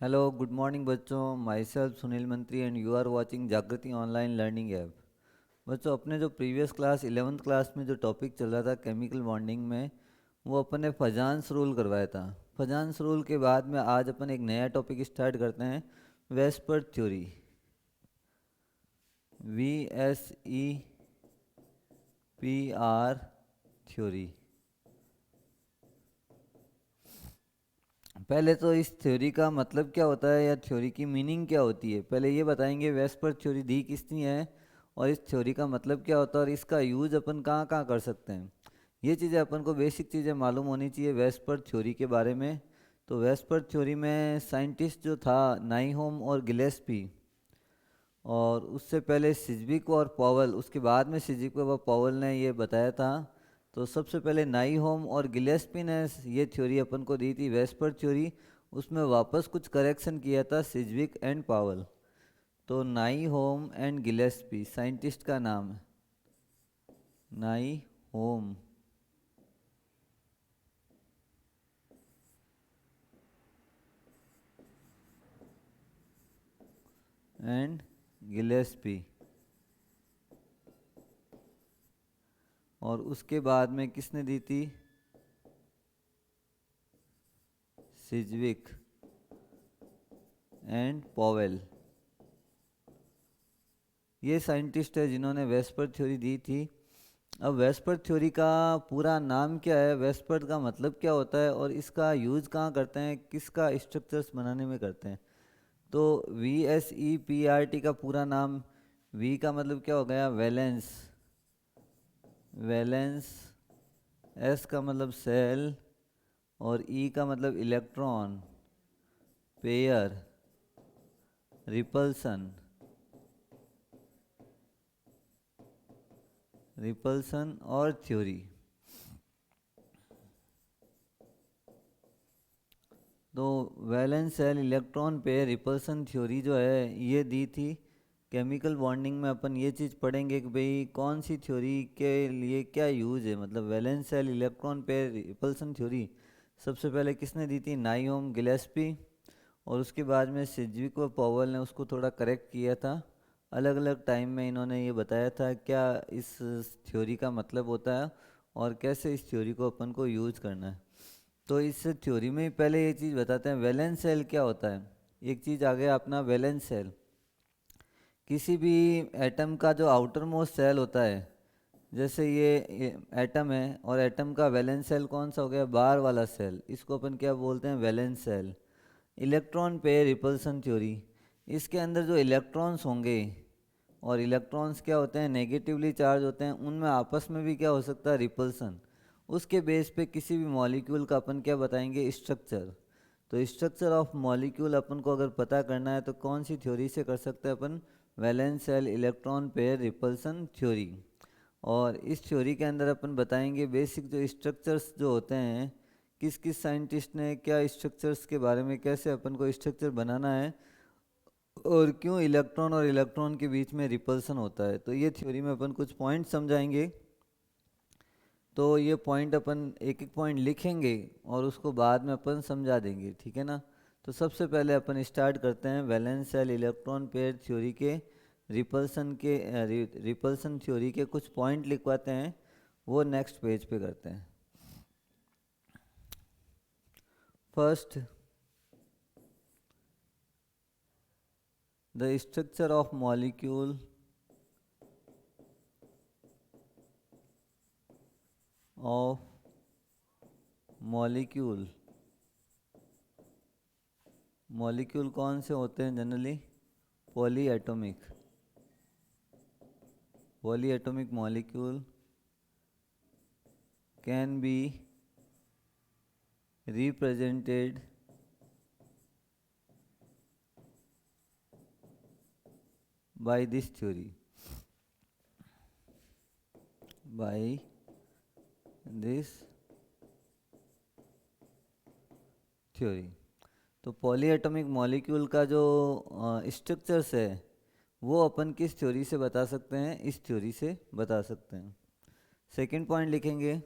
Hello good morning बच्चों। My self Sunil मंत्री and you are watching जागृति ऑनलाइन लर्निंग ऐप। बच्चों, अपने जो प्रीवियस क्लास 11th क्लास में जो टॉपिक चल रहा था केमिकल बॉन्डिंग में, वो अपन ने फजान्स रूल करवाया था। फजान्स रूल के बाद में आज अपन एक नया टॉपिक स्टार्ट करते हैं, वेस्पर्ड थ्योरी। VSEPR theory. पहले तो इस थ्योरी का मतलब क्या होता है या थ्योरी की मीनिंग क्या होती है, पहले ये बताएंगे। वेस्पर्ड थ्योरी दी किसने है और इस थ्योरी का मतलब क्या होता है और इसका यूज अपन कहाँ कहाँ कर सकते हैं, ये चीज़ें अपन को बेसिक चीज़ें मालूम होनी चाहिए वेस्पर्ड थ्योरी के बारे में। तो वेस्पर्ड थ्योरी में साइंटिस्ट जो था नाइहोम और गिलेस्पी, और उससे पहले सिजविक और पॉवल, उसके बाद में सिजविक व पॉवल ने ये बताया था। तो सबसे पहले नाई होम और गिलेस्पी ने ये थ्योरी अपन को दी थी वेस्पर्ड थ्योरी। उसमें वापस कुछ करेक्शन किया था सिजविक एंड पावल। तो नाई होम एंड गिलेस्पी साइंटिस्ट का नाम है, नाई होम एंड गिलेस्पी। और उसके बाद में किसने दी थी, सिजविक एंड पॉवेल। ये साइंटिस्ट है जिन्होंने वेस्पर्ड थ्योरी दी थी। अब वेस्पर्ड थ्योरी का पूरा नाम क्या है, वेस्पर्ड का मतलब क्या होता है और इसका यूज़ कहाँ करते हैं, किसका स्ट्रक्चर्स बनाने में करते हैं। तो VSEPRT का पूरा नाम, वी का मतलब क्या हो गया, वैलेंस। वैलेंस, एस का मतलब सेल, और ई का मतलब इलेक्ट्रॉन, पेयर, रिपल्सन, रिपल्सन और थ्योरी। तो valence shell electron pair repulsion theory जो है ये दी थी। केमिकल बॉन्डिंग में अपन ये चीज़ पढ़ेंगे कि भाई कौन सी थ्योरी के लिए क्या यूज़ है, मतलब valence shell electron pair repulsion theory सबसे पहले किसने दी थी, नाइओम गिलेस्पी। और उसके बाद में सिजविक व पॉवल ने उसको थोड़ा करेक्ट किया था। अलग अलग टाइम में इन्होंने ये बताया था क्या इस थ्योरी का मतलब होता है और कैसे इस थ्योरी को अपन को यूज़ करना है। तो इस थ्योरी में ही पहले ये चीज़ बताते हैं वैलेंस सेल क्या होता है। एक चीज़ आ गया अपना वैलेंस सेल, किसी भी एटम का जो आउटर मोस्ट सेल होता है, जैसे ये एटम है और एटम का वैलेंस सेल कौन सा हो गया, बाहर वाला सेल, इसको अपन क्या बोलते हैं, valence shell. Electron pair repulsion theory, इसके अंदर जो इलेक्ट्रॉन्स होंगे, और इलेक्ट्रॉन्स क्या होते हैं, नेगेटिवली चार्ज होते हैं, उनमें आपस में भी क्या हो सकता है, रिपल्सन। उसके बेस पे किसी भी मॉलिक्यूल का अपन क्या बताएंगे, स्ट्रक्चर। तो स्ट्रक्चर ऑफ मॉलिक्यूल अपन को अगर पता करना है तो कौन सी थ्योरी से कर सकते हैं अपन, valence shell electron pair repulsion theory. और इस थ्योरी के अंदर अपन बताएंगे बेसिक जो स्ट्रक्चर्स जो होते हैं, किस किस साइंटिस्ट ने क्या स्ट्रक्चर्स के बारे में, कैसे अपन को स्ट्रक्चर बनाना है, और क्यों इलेक्ट्रॉन और इलेक्ट्रॉन के बीच में रिपल्सन होता है। तो ये थ्योरी में अपन कुछ पॉइंट समझाएंगे। तो ये पॉइंट अपन एक एक पॉइंट लिखेंगे और उसको बाद में अपन समझा देंगे, ठीक है ना। तो सबसे पहले अपन स्टार्ट करते हैं valence shell electron pair theory के रिपल्सन थ्योरी के कुछ पॉइंट लिखवाते हैं, वो नेक्स्ट पेज पे करते हैं। First, the structure of molecule of molecule. Molecule कौन से होते हैं generally, poly atomic. Poly atomic molecule can be represented by this theory, by this theory। तो पॉलीएटॉमिक मॉलिक्यूल का जो स्ट्रक्चर्स है वो अपन किस थ्योरी से बता सकते हैं, इस थ्योरी से बता सकते हैं। सेकंड पॉइंट लिखेंगे,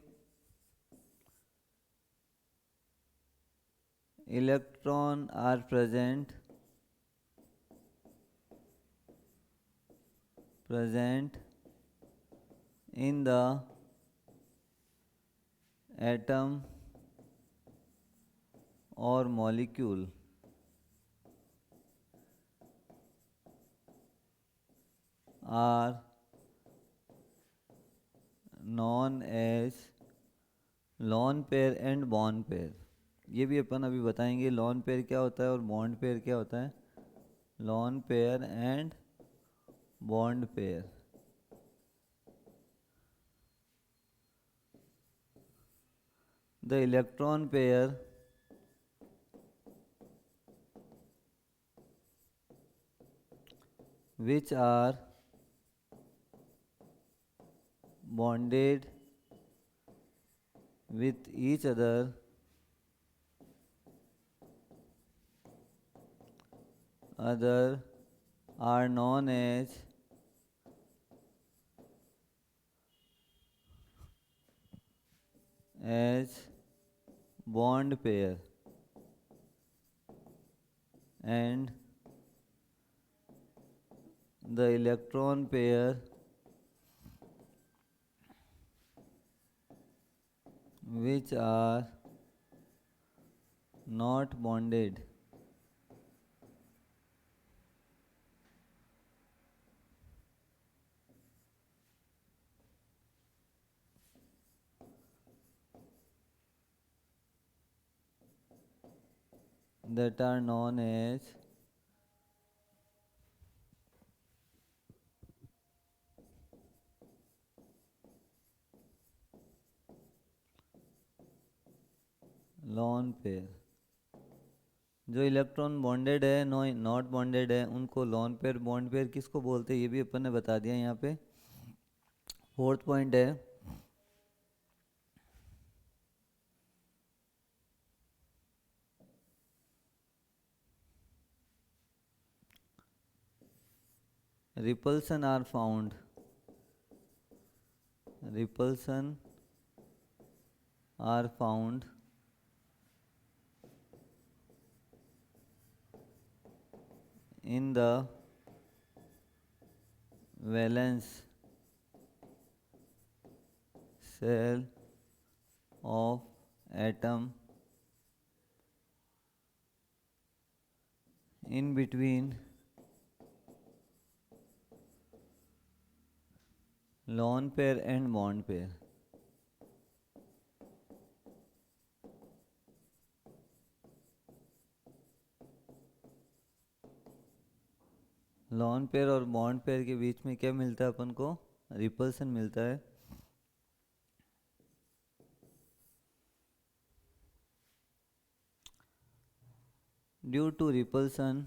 electron are present in the atom or molecule are known as lone pair and bond pair। ये भी अपन अभी बताएंगे लॉन पेयर क्या होता है और बॉन्ड पेयर क्या होता है। Lawn pair and bond pair. The electron pair which are bonded with each other are known as bond pair, and the electron pair which are not bonded that are known as lone pair। जो electron bonded है no not bonded है उनको lone pair bond pair किसको बोलते हैं ये भी अपन ने बता दिया। यहाँ पे फोर्थ पॉइंट है repulsion are found in the valence shell of atom in between lone pair and bond pair। Lone pair और बॉन्ड पेयर के बीच में क्या मिलता है अपन को, रिपल्सन मिलता है। Due to repulsion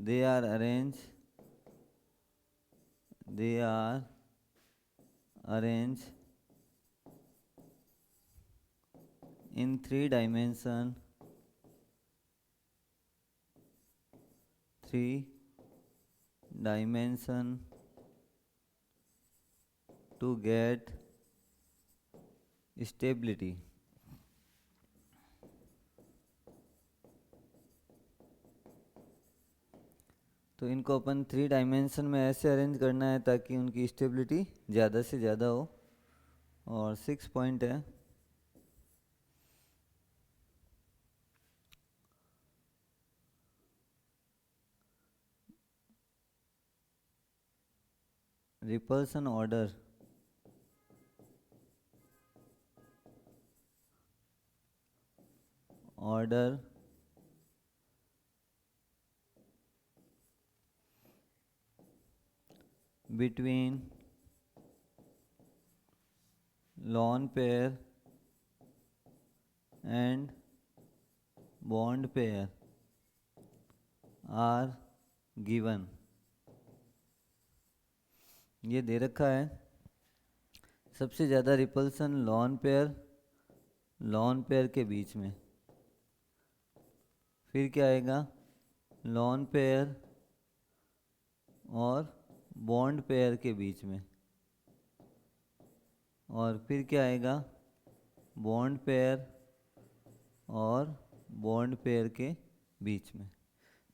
they are arranged in three dimension to get stability। तो इनको अपन 3 डायमेंशन में ऐसे अरेंज करना है ताकि उनकी स्टेबिलिटी ज़्यादा से ज़्यादा हो। और 6 पॉइंट है repulsion order between lone pair and bond pair are given। ये दे रखा है सबसे ज़्यादा रिपल्सन लॉन पेयर के बीच में। फिर क्या आएगा, लॉन पेयर और बॉन्ड पेयर के बीच में, और फिर क्या आएगा, बॉन्ड पेयर और बॉन्ड पेयर के बीच में।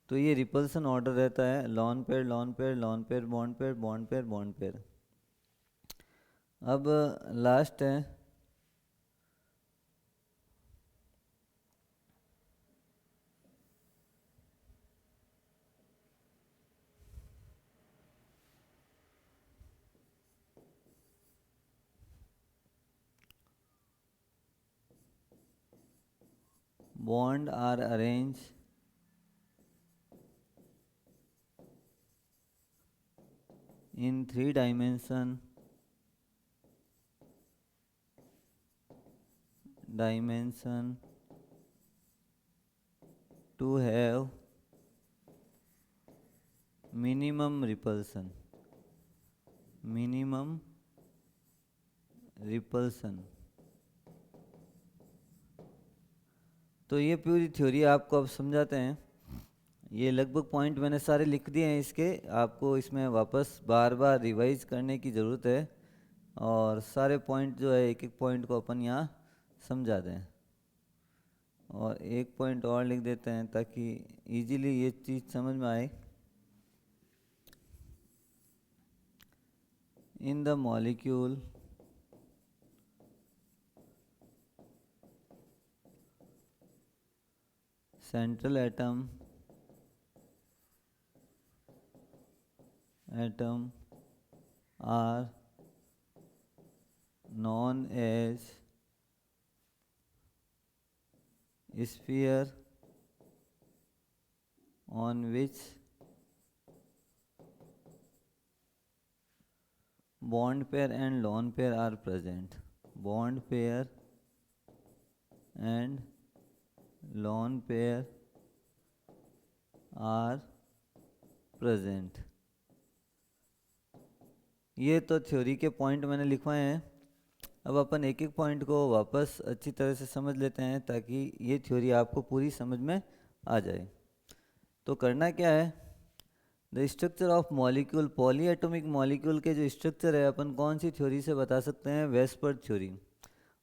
तो ये रिपल्सन ऑर्डर रहता है, lone pair lone pair lone pair bond pair bond pair bond pair. अब लास्ट है bond are arranged in 3 dimension to have minimum repulsion, minimum repulsion। तो ये पूरी थ्योरी आपको अब समझाते हैं। ये लगभग पॉइंट मैंने सारे लिख दिए हैं इसके, आपको इसमें वापस बार बार रिवाइज करने की ज़रूरत है, और सारे पॉइंट जो है एक एक पॉइंट को अपन यहाँ समझा दें। और एक पॉइंट और लिख देते हैं ताकि इजीली ये चीज़ समझ में आए। इन the molecule central atom are known as sphere on which bond pair and lone pair are present, bond pair and lone pair are present। ये तो थ्योरी के पॉइंट मैंने लिखवाए हैं। अब अपन एक एक पॉइंट को वापस अच्छी तरह से समझ लेते हैं ताकि ये थ्योरी आपको पूरी समझ में आ जाए। तो करना क्या है, the structure of molecule, poly atomic molecule के जो स्ट्रक्चर है अपन कौन सी थ्योरी से बता सकते हैं, वेस्पर्ड थ्योरी।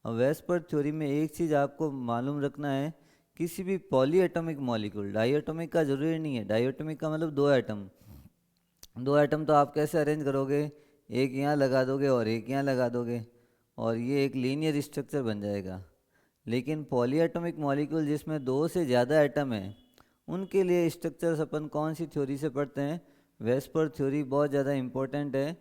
और वेस्पर्ड थ्योरी में एक चीज़ आपको मालूम रखना है, किसी भी polyatomic molecule, diatomic का जरूरी नहीं है, डाई एटॉमिक का मतलब 2 एटम, 2 एटम तो आप कैसे अरेंज करोगे, एक यहाँ लगा दोगे और एक यहाँ लगा दोगे और ये एक लीनियर स्ट्रक्चर बन जाएगा। लेकिन पॉली एटॉमिक मॉलिक्यूल जिसमें 2 से ज़्यादा एटम हैं उनके लिए स्ट्रक्चर्स अपन कौन सी थ्योरी से पढ़ते हैं, वेस्पर्ड थ्योरी बहुत ज़्यादा इम्पोर्टेंट है।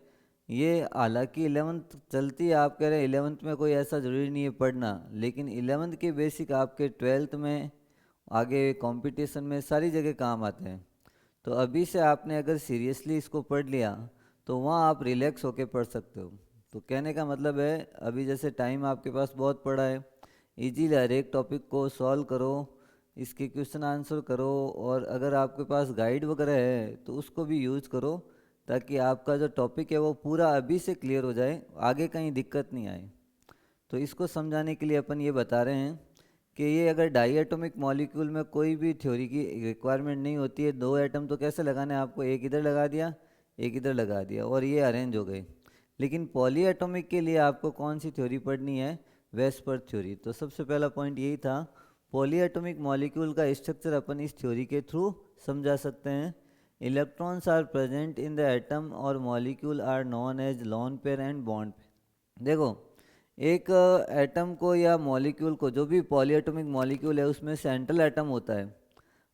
ये हालांकि 11th चलती है, आप कह रहे हैं 11th में कोई ऐसा ज़रूरी नहीं है पढ़ना, लेकिन 11th के बेसिक आपके 12th में आगे कंपटीशन में सारी जगह काम आते हैं। तो अभी से आपने अगर सीरियसली इसको पढ़ लिया तो वहाँ आप रिलैक्स होके पढ़ सकते हो। तो कहने का मतलब है अभी जैसे टाइम आपके पास बहुत पड़ा है, इजीली हर एक टॉपिक को सॉल्व करो, इसके क्वेश्चन आंसर करो, और अगर आपके पास गाइड वगैरह है तो उसको भी यूज़ करो ताकि आपका जो टॉपिक है वो पूरा अभी से क्लियर हो जाए, आगे कहीं दिक्कत नहीं आए। तो इसको समझाने के लिए अपन ये बता रहे हैं कि ये अगर डाई एटॉमिक मॉलिक्यूल में कोई भी थ्योरी की रिक्वायरमेंट नहीं होती है, 2 एटम तो कैसे लगाने हैं आपको, एक इधर लगा दिया एक इधर लगा दिया और ये अरेंज हो गए। लेकिन पॉली एटॉमिक के लिए आपको कौन सी थ्योरी पढ़नी है, वेस्पर्ड थ्योरी। तो सबसे पहला पॉइंट यही था, पॉली एटॉमिक मॉलिक्यूल का स्ट्रक्चर अपन इस थ्योरी के थ्रू समझा सकते हैं। Electrons are present in the atom और molecule are known as lone pair and bond pair. देखो एक एटम को या मॉलिक्यूल को, जो भी पॉली एटॉमिक मॉलिक्यूल है उसमें सेंट्रल एटम होता है।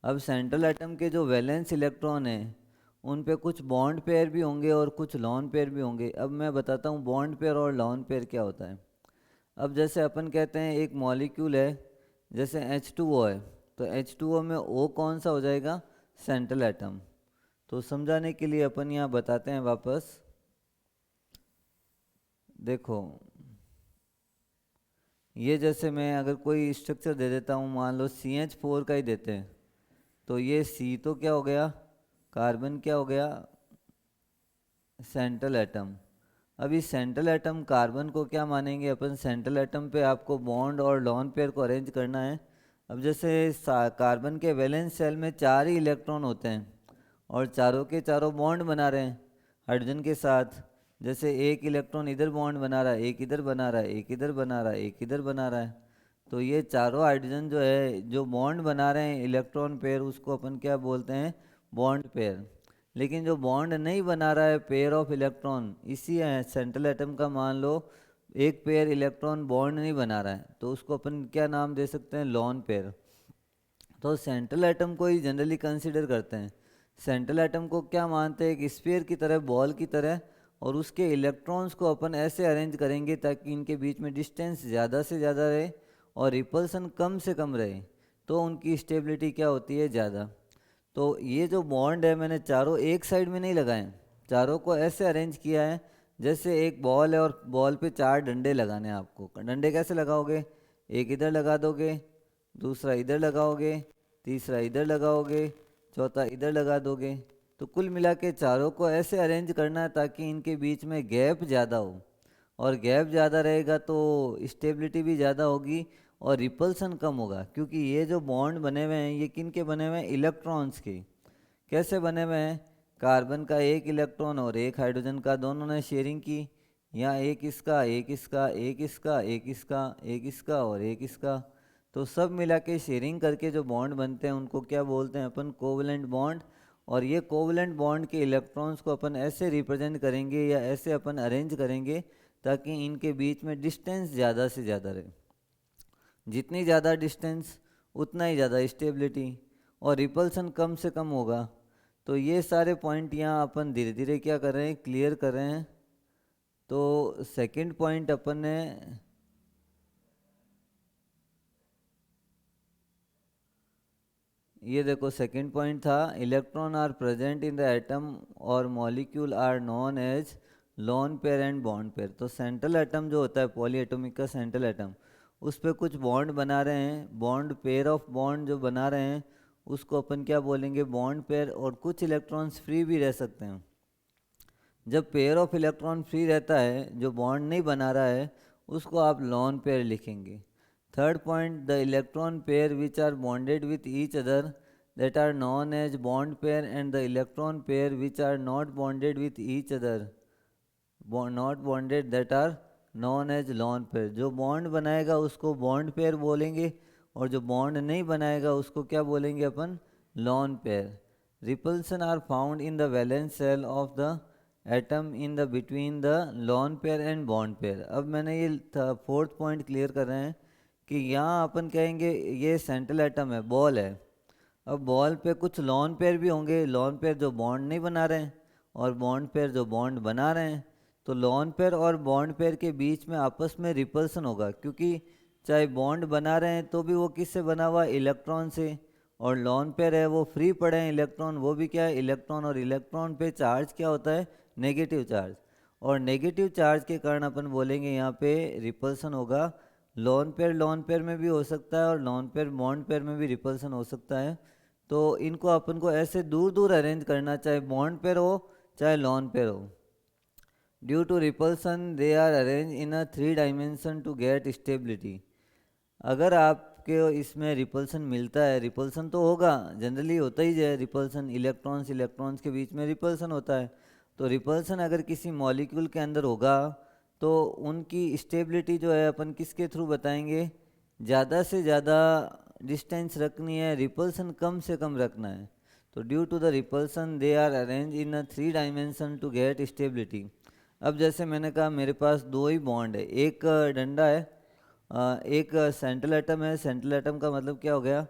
अब सेंट्रल एटम के जो वैलेंस इलेक्ट्रॉन हैं उन पे कुछ बॉन्ड पेयर भी होंगे और कुछ लॉन पेयर भी होंगे। अब मैं बताता हूँ बॉन्ड पेयर और लॉन पेयर क्या होता है। अब जैसे अपन कहते हैं एक मॉलिक्यूल है, जैसे H2O है, तो H2O में O कौन सा हो जाएगा, सेंट्रल एटम। तो समझाने के लिए अपन यहाँ बताते हैं वापस, देखो ये जैसे मैं अगर कोई स्ट्रक्चर दे देता हूँ, मान लो CH4 का ही देते हैं, तो ये C तो क्या हो गया, कार्बन क्या हो गया, सेंट्रल एटम। अभी सेंट्रल एटम कार्बन को क्या मानेंगे अपन, सेंट्रल एटम पे आपको बॉन्ड और लॉन पेयर को अरेंज करना है। अब जैसे कार्बन के वैलेंस शेल में 4 ही इलेक्ट्रॉन होते हैं और चारों के चारों बॉन्ड बना रहे हैं हाइड्रोजन के साथ। जैसे एक इलेक्ट्रॉन इधर बॉन्ड बना रहा है, एक इधर बना रहा है, एक इधर बना रहा है, एक इधर बना रहा है। तो ये चारों हाइड्रोजन जो है जो बॉन्ड बना रहे हैं इलेक्ट्रॉन पेयर, उसको अपन क्या बोलते हैं, बॉन्ड पेयर। लेकिन जो बॉन्ड नहीं बना रहा है पेयर ऑफ इलेक्ट्रॉन, इसी सेंट्रल एटम का मान लो एक पेयर इलेक्ट्रॉन बॉन्ड नहीं बना रहा है, तो उसको अपन क्या नाम दे सकते हैं, लोन पेयर। तो सेंट्रल एटम को ही जनरली कंसिडर करते हैं। सेंट्रल एटम को क्या मानते हैं, एक स्फीयर की तरह, बॉल की तरह, और उसके इलेक्ट्रॉन्स को अपन ऐसे अरेंज करेंगे ताकि इनके बीच में डिस्टेंस ज़्यादा से ज़्यादा रहे और रिपल्सन कम से कम रहे, तो उनकी स्टेबिलिटी क्या होती है, ज़्यादा। तो ये जो बॉन्ड है मैंने चारों एक साइड में नहीं लगाए, चारों को ऐसे अरेंज किया है जैसे एक बॉल है और बॉल पे चार डंडे लगाने हैं आपको। डंडे कैसे लगाओगे, एक इधर लगा दोगे, दूसरा इधर लगाओगे, तीसरा इधर लगाओगे, चौथा इधर लगा दोगे। तो कुल मिला के चारों को ऐसे अरेंज करना है ताकि इनके बीच में गैप ज़्यादा हो, और गैप ज़्यादा रहेगा तो स्टेबिलिटी भी ज़्यादा होगी और रिपल्सन कम होगा। क्योंकि ये जो बॉन्ड बने हुए हैं ये किन के बने हुए हैं, इलेक्ट्रॉन्स के। कैसे बने हुए हैं, कार्बन का एक इलेक्ट्रॉन और एक हाइड्रोजन का, दोनों ने शेयरिंग की। यहाँ एक इसका, एक इसका, एक इसका, एक इसका, एक इसका और एक इसका। तो सब मिला के शेयरिंग करके जो बॉन्ड बनते हैं उनको क्या बोलते हैं अपन, कोवलेंट बॉन्ड। और ये कोवलेंट बॉन्ड के इलेक्ट्रॉन्स को अपन ऐसे रिप्रेजेंट करेंगे या ऐसे अपन अरेंज करेंगे ताकि इनके बीच में डिस्टेंस ज़्यादा से ज़्यादा रहे। जितनी ज़्यादा डिस्टेंस उतना ही ज़्यादा स्टेबिलिटी और रिपल्सन कम से कम होगा। तो ये सारे पॉइंट यहाँ अपन धीरे धीरे क्या कर रहे हैं, क्लियर कर रहे हैं। तो सेकंड पॉइंट अपन ने, ये देखो सेकंड पॉइंट था, electron are present in the atom और molecule are known as lone pair and bond pair. तो सेंट्रल एटम जो होता है पॉली एटॉमिक का सेंट्रल एटम, उस पर कुछ बॉन्ड बना रहे हैं, बॉन्ड पेयर ऑफ बॉन्ड जो बना रहे हैं उसको अपन क्या बोलेंगे, बॉन्ड पेयर। और कुछ इलेक्ट्रॉन्स फ्री भी रह सकते हैं। जब पेयर ऑफ इलेक्ट्रॉन फ्री रहता है, जो बॉन्ड नहीं बना रहा है, उसको आप लोन पेयर लिखेंगे। Third point, the electron pair which are bonded with each other that are known as bond pair, and the electron pair which are not bonded with each other, not bonded, that are known as lone pair। जो bond बनाएगा उसको bond pair बोलेंगे और जो bond नहीं बनाएगा उसको क्या बोलेंगे अपन, lone pair। repulsion are found in the valence shell of the atom in the between the lone pair and bond pair। अब मैंने ये फोर्थ पॉइंट क्लियर कर रहे हैं कि यहाँ अपन कहेंगे ये सेंट्रल एटम है, बॉल है। अब बॉल पे कुछ लॉन पेयर भी होंगे, लॉन पेयर जो बॉन्ड नहीं बना रहे हैं और बॉन्ड पेयर जो बॉन्ड बना रहे हैं। तो लॉन पेयर और बॉन्ड पेयर के बीच में आपस में रिपल्सन होगा, क्योंकि चाहे बॉन्ड बना रहे हैं तो भी वो किससे बना हुआ, इलेक्ट्रॉन से। और लॉन पेयर है वो फ्री पड़े हैं इलेक्ट्रॉन, वो भी क्या है, इलेक्ट्रॉन। और इलेक्ट्रॉन पे चार्ज क्या होता है, नेगेटिव चार्ज। और नेगेटिव चार्ज के कारण अपन बोलेंगे यहाँ पे रिपल्सन होगा। लॉन पेयर में भी हो सकता है और लॉन पेयर बॉन्ड पेयर में भी रिपल्सन हो सकता है। तो इनको अपन को ऐसे दूर दूर अरेंज करना, चाहे बॉन्ड पेयर हो चाहे लॉन पेयर हो। Due to repulsion they are arrange in a 3 dimension to get stability. अगर आपके इसमें रिपल्सन मिलता है, रिपल्सन तो होगा, जनरली होता ही है रिपल्सन, इलेक्ट्रॉन्स इलेक्ट्रॉन्स के बीच में रिपल्सन होता है। तो रिपल्सन अगर किसी मॉलिक्यूल के अंदर होगा तो उनकी स्टेबिलिटी जो है अपन किसके थ्रू बताएंगे, ज़्यादा से ज़्यादा डिस्टेंस रखनी है, रिपल्सन कम से कम रखना है। तो due to the repulsion they are arrange in a 3 dimension to get stability. अब जैसे मैंने कहा मेरे पास दो ही बॉन्ड है, एक डंडा है, एक सेंट्रल एटम है। सेंट्रल एटम का मतलब क्या हो गया,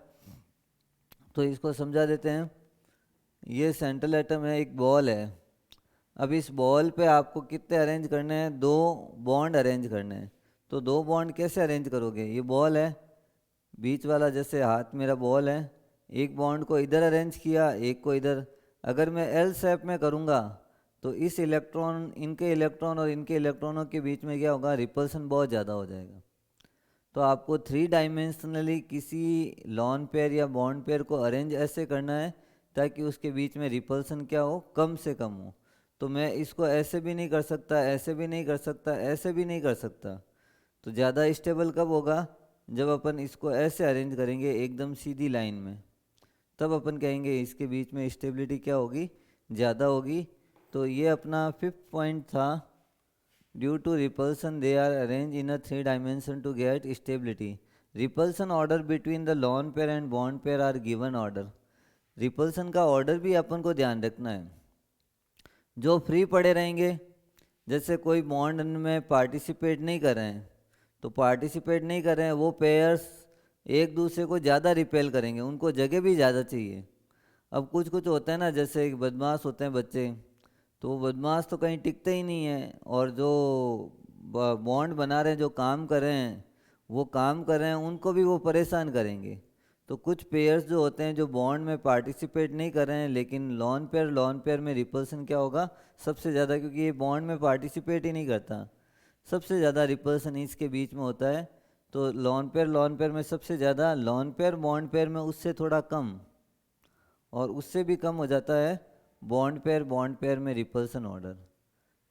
तो इसको समझा देते हैं। ये सेंट्रल एटम है, एक बॉल है। अब इस बॉल पे आपको कितने अरेंज करने हैं, दो बॉन्ड अरेंज करने हैं। तो दो बॉन्ड कैसे अरेंज करोगे, ये बॉल है, बीच वाला जैसे हाथ मेरा बॉल है, एक बॉन्ड को इधर अरेंज किया, एक को इधर। अगर मैं एल शेप में करूँगा तो इस इलेक्ट्रॉन, इनके इलेक्ट्रॉन और इनके इलेक्ट्रॉनों के बीच में क्या होगा, रिपल्सन बहुत ज़्यादा हो जाएगा। तो आपको 3 डायमेंशनली किसी लॉन पेयर या बॉन्ड पेयर को अरेंज ऐसे करना है ताकि उसके बीच में रिपल्सन क्या हो, कम से कम हो। तो मैं इसको ऐसे भी नहीं कर सकता, ऐसे भी नहीं कर सकता, ऐसे भी नहीं कर सकता। तो ज़्यादा स्टेबल कब होगा, जब अपन इसको ऐसे अरेंज करेंगे एकदम सीधी लाइन में, तब अपन कहेंगे इसके बीच में स्टेबिलिटी क्या होगी, ज़्यादा होगी। तो ये अपना 5th पॉइंट था। Due to repulsion they are arrange in a 3 dimension to get stability. Repulsion order between the lone pair and bond pair are given order. Repulsion का ऑर्डर भी अपन को ध्यान रखना है। जो फ्री पड़े रहेंगे, जैसे कोई बॉन्ड में पार्टिसिपेट नहीं कर रहे हैं, तो पार्टिसिपेट नहीं कर रहे हैं वो पेयर्स एक दूसरे को ज़्यादा रिपेल करेंगे, उनको जगह भी ज़्यादा चाहिए। अब कुछ कुछ होता है ना, जैसे बदमाश होते हैं बच्चे, तो वो बदमाश तो कहीं टिकते ही नहीं है, और जो बॉन्ड बना रहे हैं, जो काम कर रहे हैं, वो काम कर रहे हैं, उनको भी वो परेशान करेंगे। तो कुछ पेयर्स जो होते हैं जो बॉन्ड में पार्टिसिपेट नहीं कर रहे हैं, लेकिन लोन पेयर में रिपल्सन क्या होगा सबसे ज़्यादा, क्योंकि ये बॉन्ड में पार्टिसिपेट ही नहीं करता। सबसे ज़्यादा रिपल्सन इसके बीच में होता है। तो लोन पेयर में सबसे ज़्यादा, लोन पेयर बॉन्ड पेयर में उससे थोड़ा कम, और उससे भी कम हो जाता है बॉन्ड पेयर में रिपल्सन ऑर्डर।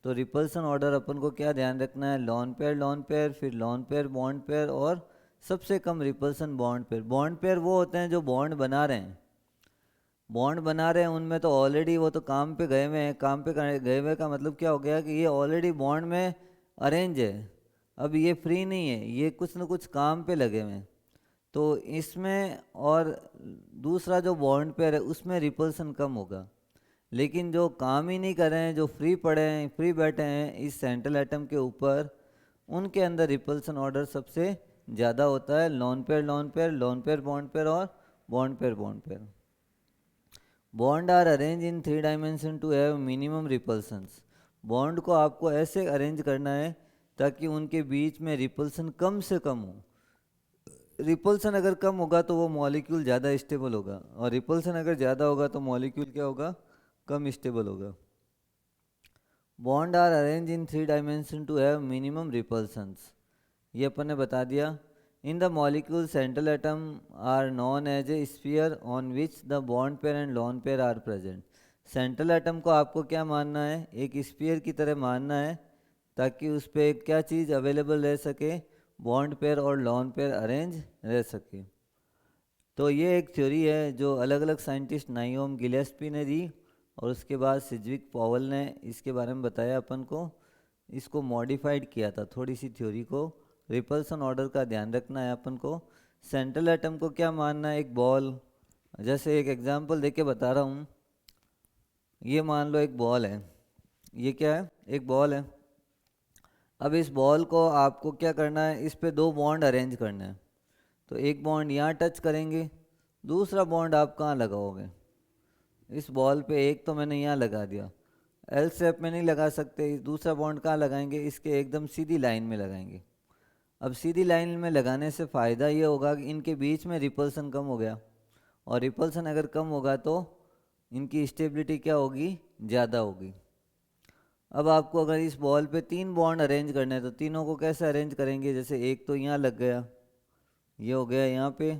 तो रिपल्सन ऑर्डर अपन को क्या ध्यान रखना है, लोन पेयर, फिर लोन पेयर बॉन्ड पेयर, और सबसे कम repulsion bond pair. Bond pair वो होते हैं जो बॉन्ड बना रहे हैं, उनमें तो ऑलरेडी वो तो काम पे गए हुए हैं। काम पे गए हुए का मतलब क्या हो गया कि ये ऑलरेडी बॉन्ड में अरेंज है। अब ये फ्री नहीं है, ये कुछ न कुछ काम पे लगे हुए हैं। तो इसमें, और दूसरा जो बॉन्ड पेयर है उसमें रिपल्सन कम होगा। लेकिन जो काम ही नहीं कर रहे हैं, जो फ्री पड़े हैं, फ्री बैठे हैं इस सेंट्रल एटम के ऊपर, उनके अंदर रिपल्सन ऑर्डर सबसे ज़्यादा होता है। लोन पेयर बॉन्ड पेयर, और bond pair. Bond are arrange in 3 dimension to have minimum repulsions. Bond को आपको ऐसे अरेंज करना है ताकि उनके बीच में रिपल्सन कम से कम हो। रिपल्सन अगर कम होगा तो वो मॉलिक्यूल ज़्यादा स्टेबल होगा, और रिपल्सन अगर ज़्यादा होगा तो मॉलिक्यूल क्या होगा, कम स्टेबल होगा। Bond are arrange in 3 dimension to have minimum repulsions, ये अपन ने बता दिया। In the molecule central atom are known as a sphere on which the bond pair and lone pair are present. Central atom को आपको क्या मानना है, एक स्फीयर की तरह मानना है, ताकि उस पर क्या चीज़ अवेलेबल रह सके, बॉन्ड पेयर और लोन पेयर अरेंज रह सके। तो ये एक थ्योरी है जो अलग अलग साइंटिस्ट नाइओम गिलेस्पी ने दी, और उसके बाद सिज्विक पॉवल ने इसके बारे में बताया अपन को। इसको मॉडिफाइड किया था थोड़ी सी थ्योरी को। रिपल्सन ऑर्डर का ध्यान रखना है अपन को। सेंट्रल एटम को क्या मानना है, एक बॉल, जैसे एक एग्जांपल देके बता रहा हूँ। ये मान लो एक बॉल है, ये क्या है, एक बॉल है। अब इस बॉल को आपको क्या करना है, इस पे 2 बॉन्ड अरेंज करना है। तो एक बॉन्ड यहाँ टच करेंगे, दूसरा बॉन्ड आप कहाँ लगाओगे, इस बॉल पे एक तो मैंने यहाँ लगा दिया, एल शेप में नहीं लगा सकते। दूसरा बॉन्ड कहाँ लगाएंगे, इसके एकदम सीधी लाइन में लगाएंगे। अब सीधी लाइन में लगाने से फ़ायदा ये होगा कि इनके बीच में रिपल्सन कम हो गया, और रिपल्सन अगर कम होगा तो इनकी स्टेबिलिटी क्या होगी, ज़्यादा होगी। अब आपको अगर इस बॉल पे 3 बॉन्ड अरेंज करने हैं, तो तीनों को कैसे अरेंज करेंगे, जैसे एक तो यहाँ लग गया, ये हो गया यहाँ पे।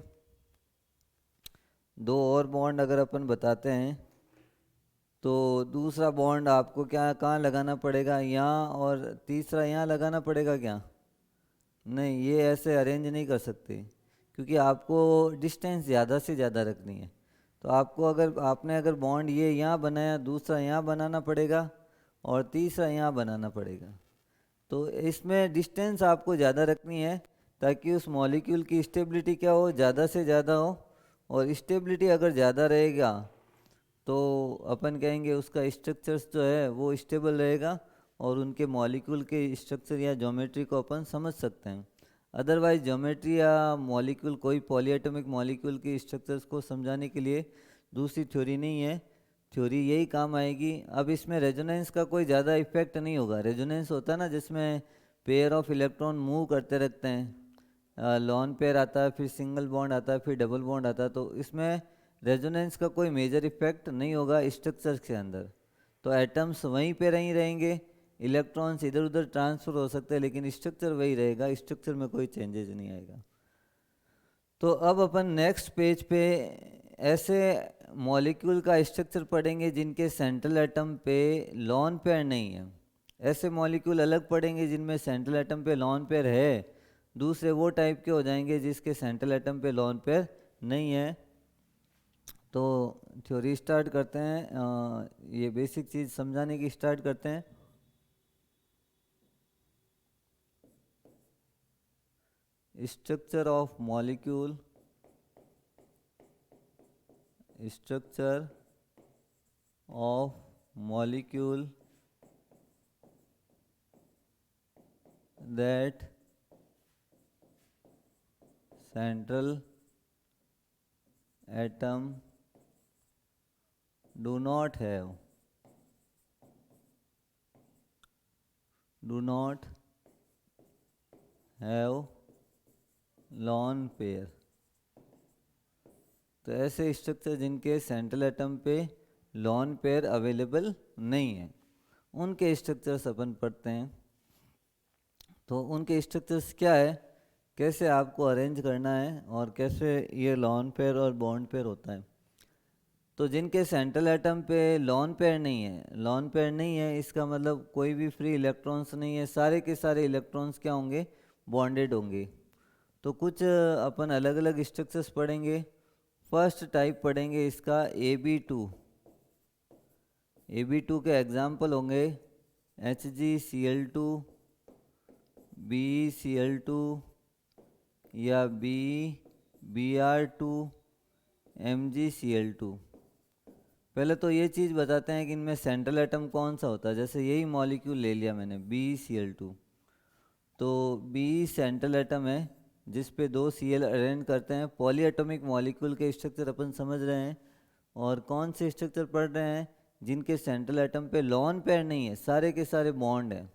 2 और बॉन्ड अगर अपन बताते हैं, तो दूसरा बॉन्ड आपको क्या कहाँ लगाना पड़ेगा, यहाँ, और तीसरा यहाँ लगाना पड़ेगा क्या, नहीं, ये ऐसे अरेंज नहीं कर सकते, क्योंकि आपको डिस्टेंस ज़्यादा से ज़्यादा रखनी है। तो आपको अगर बॉन्ड ये यहाँ बनाया, दूसरा यहाँ बनाना पड़ेगा, और तीसरा यहाँ बनाना पड़ेगा। तो इसमें डिस्टेंस आपको ज़्यादा रखनी है, ताकि उस मॉलिक्यूल की स्टेबिलिटी क्या हो, ज़्यादा से ज़्यादा हो। और स्टेबिलिटी अगर ज़्यादा रहेगा तो अपन कहेंगे उसका स्ट्रक्चर्स जो है वो स्टेबल रहेगा, और उनके मॉलिक्यूल के स्ट्रक्चर या ज्योमेट्री को अपन समझ सकते हैं। अदरवाइज ज्योमेट्री या मॉलिक्यूल, कोई पॉलीएटॉमिक मॉलिक्यूल के स्ट्रक्चर्स को समझाने के लिए दूसरी थ्योरी नहीं है, थ्योरी यही काम आएगी। अब इसमें रेजोनेंस का कोई ज़्यादा इफेक्ट नहीं होगा। रेजोनेंस होता है ना, जिसमें पेयर ऑफ इलेक्ट्रॉन मूव करते रहते हैं, लॉन पेयर आता है, फिर सिंगल बॉन्ड आता है, फिर डबल बॉन्ड आता है, तो इसमें रेजोनेंस का कोई मेजर इफेक्ट नहीं होगा स्ट्रक्चर के अंदर। तो एटम्स वहीं पे नहीं रहेंगे, इलेक्ट्रॉन्स इधर उधर ट्रांसफ़र हो सकते हैं, लेकिन स्ट्रक्चर वही रहेगा, स्ट्रक्चर में कोई चेंजेस नहीं आएगा। तो अब अपन नेक्स्ट पेज पे ऐसे मॉलिक्यूल का स्ट्रक्चर पढ़ेंगे जिनके सेंट्रल एटम पे लॉन पेयर नहीं है। ऐसे मॉलिक्यूल अलग पढ़ेंगे जिनमें सेंट्रल एटम पे लॉन पेयर है। दूसरे वो टाइप के हो जाएंगे जिसके सेंट्रल एटम पे लॉन पेयर नहीं है। तो थ्योरी स्टार्ट करते हैं, ये बेसिक चीज़ समझाने की स्टार्ट करते हैं। Structure of molecule, structure of molecule that central atom do not have lone pair। तो ऐसे स्ट्रक्चर जिनके सेंट्रल एटम पे लॉन पेयर अवेलेबल नहीं है, उनके स्ट्रक्चर्स अपन पढ़ते हैं। तो उनके स्ट्रक्चर्स क्या है, कैसे आपको अरेंज करना है और कैसे ये लॉन पेयर और बॉन्ड पेयर होता है। तो जिनके सेंट्रल एटम पे लॉन पेयर नहीं है, लॉन पेयर नहीं है इसका मतलब कोई भी फ्री इलेक्ट्रॉन्स नहीं है, सारे के सारे इलेक्ट्रॉन्स क्या होंगे, बॉन्डेड होंगे। तो कुछ अपन अलग अलग स्ट्रक्चर्स पढ़ेंगे। फर्स्ट टाइप पढ़ेंगे इसका AB2। AB2 के एग्जाम्पल होंगे HgCl2, BeCl2 या BeBr2, MgCl2। पहले तो ये चीज़ बताते हैं कि इनमें सेंट्रल एटम कौन सा होता है। जैसे यही मॉलिक्यूल ले लिया मैंने BeCl2, तो B सेंट्रल एटम है जिस पे 2 Cl अरेंज करते हैं। पॉली एटॉमिक मॉलिक्यूल के स्ट्रक्चर अपन समझ रहे हैं। और कौन से स्ट्रक्चर पढ़ रहे हैं, जिनके सेंट्रल एटम पे लॉन पेयर नहीं है, सारे के सारे बॉन्ड हैं।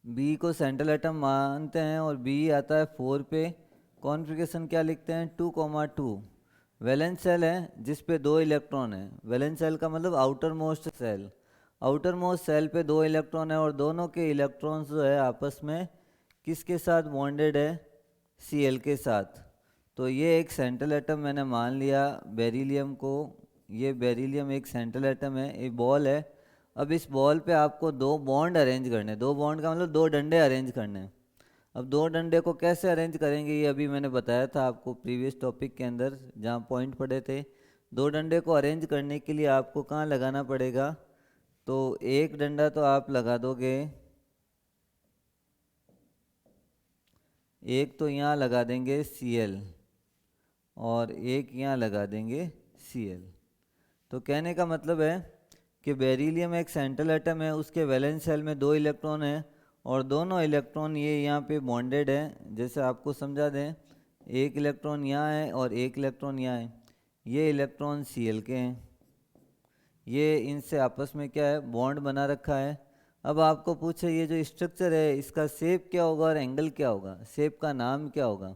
बी को सेंट्रल एटम मानते हैं और बी आता है 4 पे। कॉन्फ़िगरेशन क्या लिखते हैं, 2,2। वैलेंस सेल है जिस पे 2 इलेक्ट्रॉन है। वैलेंस सेल का मतलब outermost shell. Outermost shell पे 2 इलेक्ट्रॉन है और दोनों के इलेक्ट्रॉन्स जो है आपस में किसके साथ बॉन्डेड है, Cl के साथ। तो ये एक सेंट्रल एटम मैंने मान लिया बेरिलियम को। ये बेरिलियम एक सेंट्रल एटम है, एक बॉल है। अब इस बॉल पे आपको 2 बॉन्ड अरेंज करने, 2 बॉन्ड का मतलब 2 डंडे अरेंज करने हैं। अब 2 डंडे को कैसे अरेंज करेंगे, ये अभी मैंने बताया था आपको प्रीवियस टॉपिक के अंदर जहाँ पॉइंट पढ़े थे। 2 डंडे को अरेंज करने के लिए आपको कहाँ लगाना पड़ेगा, तो एक डंडा तो आप लगा दोगे, एक तो यहाँ लगा देंगे Cl और एक यहाँ लगा देंगे Cl। तो कहने का मतलब है कि बेरिलियम एक सेंट्रल एटम है, उसके वैलेंस शेल में 2 इलेक्ट्रॉन है और दोनों इलेक्ट्रॉन ये यहाँ पे बॉन्डेड है। जैसे आपको समझा दें, एक इलेक्ट्रॉन यहाँ है और एक इलेक्ट्रॉन यहाँ है। ये इलेक्ट्रॉन Cl के हैं, ये इनसे आपस में क्या है, बॉन्ड बना रखा है। अब आपको पूछे ये जो स्ट्रक्चर है इसका शेप क्या होगा और एंगल क्या होगा, शेप का नाम क्या होगा।